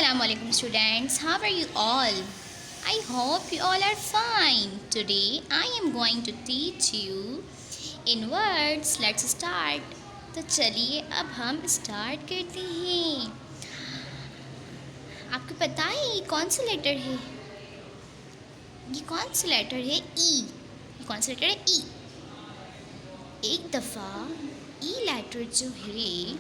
Assalamualaikum students, how are you all? I hope you all are fine. Today I am going to teach you in words. Let's start. तो चलिए अब हम start करते हैं। आपको पता है ये कौन सा लेटर है? ये कौन सा लेटर है? ई। ये कौन सा लेटर है? ई। एक दफ़ा ई लेटर जो है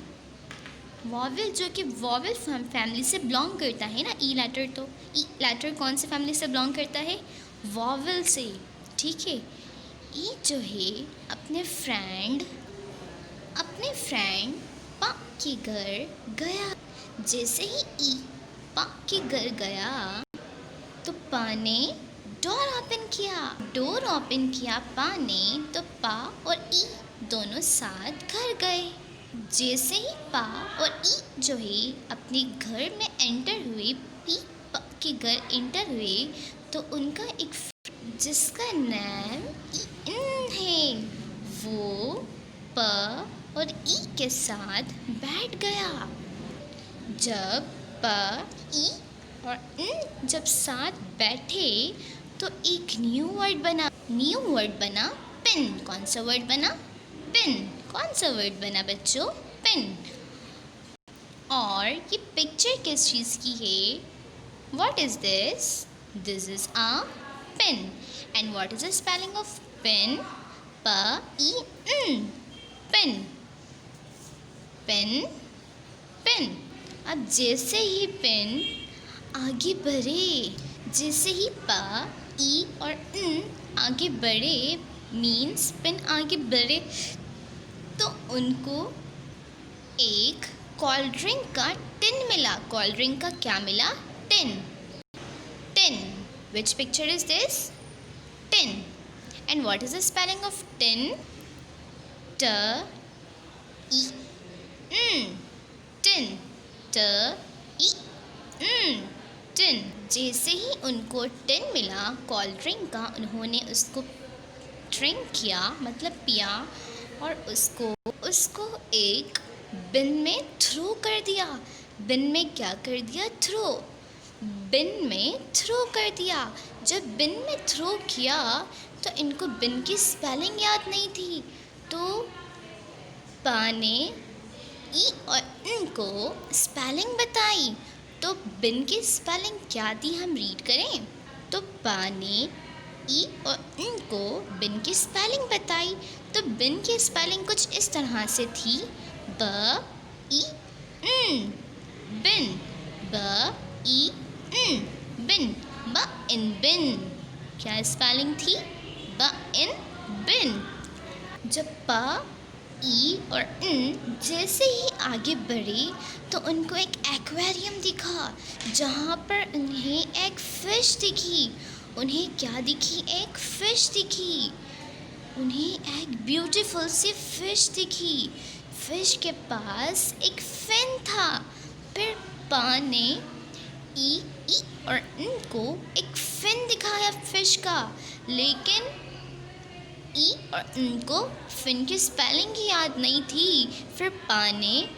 वॉवल, जो कि वॉवल फैमिली से बिलोंग करता है ना। ई लेटर, तो ई लेटर कौन से फैमिली से बिलोंग करता है? वॉवल से। ठीक है। ई जो है अपने फ्रेंड पा के घर गया। जैसे ही ई पा के घर गया तो पा ने डोर ओपन किया पा ने, तो पा और ई दोनों साथ घर गए। जैसे ही पा और ई जो है अपने घर में एंटर हुए, पा के घर एंटर हुए, तो उनका एक जिसका नाम इन है, वो पा और ई के साथ बैठ गया। जब पा, ई और इन जब साथ बैठे तो एक न्यू वर्ड बना पिन। कौन सा वर्ड बना? पिन। कौन सा वर्ड बना बच्चों? पिन। और ये पिक्चर किस चीज़ की है? What is this? This is a pin. And what is the spelling of pin? P-E-N। Pin. Pin pin. अब जैसे ही पिन आगे बढ़े, जैसे ही पा, ई और इन आगे बढ़े, मीन्स पिन आगे बढ़े, तो उनको एक कोल्ड ड्रिंक का टिन मिला। कोल्ड ड्रिंक का क्या मिला? Tin. Which picture is this? Tin. And what is the spelling of tin? T-E-N। Tin. T-E-N। Tin. जैसे ही उनको टिन मिला कोल्ड ड्रिंक का, उन्होंने उसको ड्रिंक किया, मतलब पिया, और उसको एक बिन में थ्रो कर दिया। बिन में क्या कर दिया? थ्रो। बिन में थ्रो कर दिया। जब बिन में थ्रो किया तो इनको बिन की स्पेलिंग याद नहीं थी, तो पा ने ई और इनको स्पेलिंग बताई। तो बिन की स्पेलिंग क्या थी, हम रीड करें। तो पा ने ई और इनको बिन की स्पेलिंग बताई। तो बिन की स्पेलिंग कुछ इस तरह से थी, B-E-N। बिन। B-E-N। बिन। ब इन बिन। क्या स्पेलिंग थी? ब इन बिन। जब पा, ई और इन जैसे ही आगे बढ़े तो उनको एक एक्वेरियम दिखा, जहाँ पर उन्हें एक फ़िश दिखी। उन्हें क्या दिखी? एक फ़िश दिखी। उन्हें एक ब्यूटीफुल सी फ़िश दिखी। फ़िश के पास एक फिन था। फिर पा ने ई और इनको एक फिन दिखाया फ़िश का, लेकिन ई और इनको फिन की स्पेलिंग ही याद नहीं थी। फिर पा ने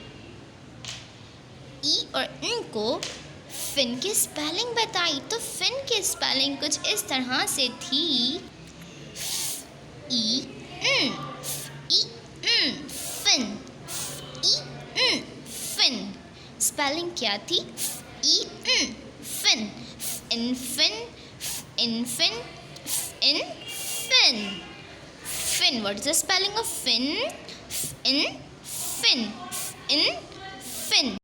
ई और इनको फिन की स्पेलिंग बताई। तो फिन की स्पेलिंग कुछ इस तरह से थी, E-N। Fin. E-N fin. Spelling क्या थी? E-N fin. In fin. In fin. In fin. Fin. What is the spelling of fin? In fin. In fin.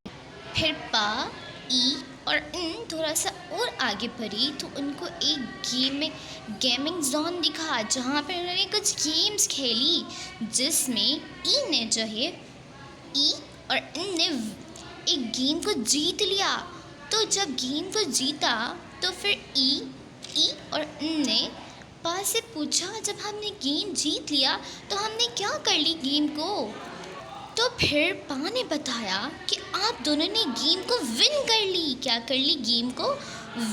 फिर पा, ई और इन थोड़ा सा और आगे बढ़ी तो उनको एक गेमिंग जोन दिखा, जहाँ पर उन्होंने कुछ गेम्स खेली, जिसमें ई ने जो है, ई और इन ने एक गेम को जीत लिया। तो जब गेम को जीता तो फिर ई और इन ने पा से पूछा, जब हमने गेम जीत लिया तो हमने क्या कर ली गेम को? तो फिर पा ने बताया कि आप दोनों ने गेम को विन कर ली। क्या कर ली? गेम को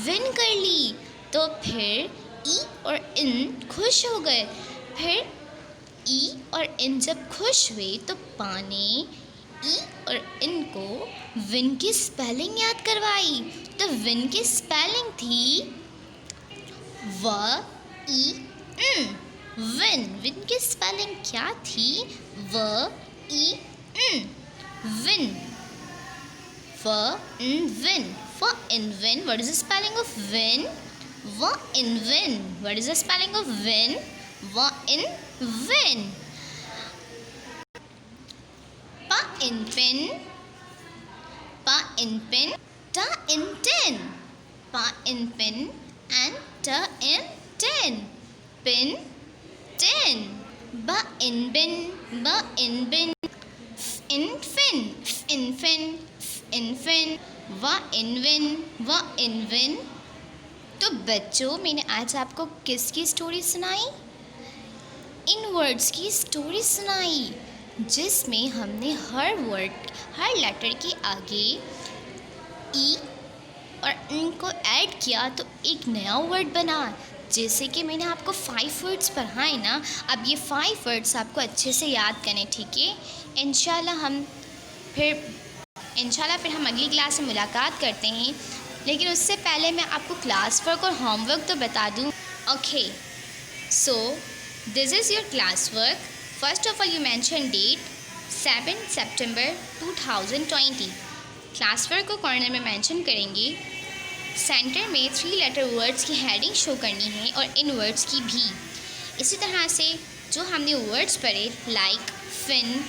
विन कर ली। तो फिर ई और इन खुश हो गए। फिर ई और इन जब खुश हुए तो पा ने ई और इन को विन की स्पेलिंग याद करवाई। तो विन की स्पेलिंग थी व ई न। विन, विन की स्पेलिंग क्या थी? व ई न। विन, व in win. For in win, what is the spelling of win? W in win. What is the spelling of win? W in win. Pa in pin. Pa in pin. Ta in tin. Pa in pin and ta in tin. Pin, tin. Ba in bin. Ba in bin. In fin. In fin. In fin. व इन win, व इन win. तो बच्चों, मैंने आज आपको किसकी story सुनाई? इन words की स्टोरी सुनाई, जिसमें हमने हर वर्ड, हर लेटर के आगे ई और इनको ऐड किया तो एक नया वर्ड बना। जैसे कि मैंने आपको 5 वर्ड्स पढ़ाए ना, अब ये 5 वर्ड्स आपको अच्छे से याद करने, ठीक है? इंशाल्लाह फिर हम अगली क्लास में मुलाकात करते हैं। लेकिन उससे पहले मैं आपको क्लास वर्क और होमवर्क तो बता दूं। Okay, so this is your class work. First of all you mention date 7 सितंबर 2020। क्लास वर्क को कॉर्नर में मेंशन करेंगे। सेंटर में 3 लेटर वर्ड्स की हेडिंग शो करनी है और इन वर्ड्स की भी। इसी तरह से जो हमने वर्ड्स पढ़े like fin,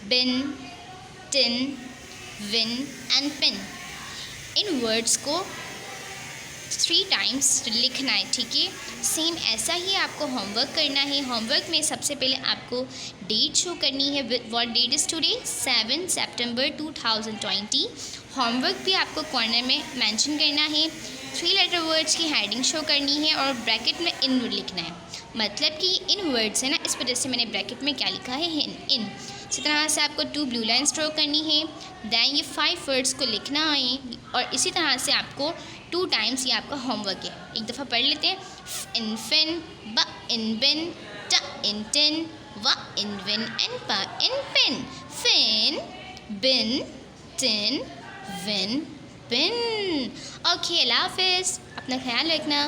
bin, tin, win and pin, इन वर्ड्स को 3 टाइम्स लिखना है, ठीक है? सेम ऐसा ही आपको होमवर्क करना है। होमवर्क में सबसे पहले आपको डेट शो करनी है। What that is today? 7 सितंबर 2020। होमवर्क भी आपको कॉर्नर में मेंशन करना है। 3 लेटर वर्ड्स की हेडिंग शो करनी है और ब्रैकेट में इन लिखना है। मतलब कि इन वर्ड्स है ना, इस वजह से मैंने ब्रैकेट में क्या लिखा है? इन। इसी तरह से आपको 2 ब्लू लाइन ड्रॉ करनी है। दैन ये 5 वर्ड्स को लिखना है और इसी तरह से आपको 2 टाइम्स ये आपका होमवर्क है। एक दफ़ा पढ़ लेते हैं। इन फिन, ब इन बिन, ट इन टिन, व इन विन एंड प इन pin. Fin, bin, tin, win, pin. Okay, अल्लाह हाफिज़। अपना ख्याल रखना।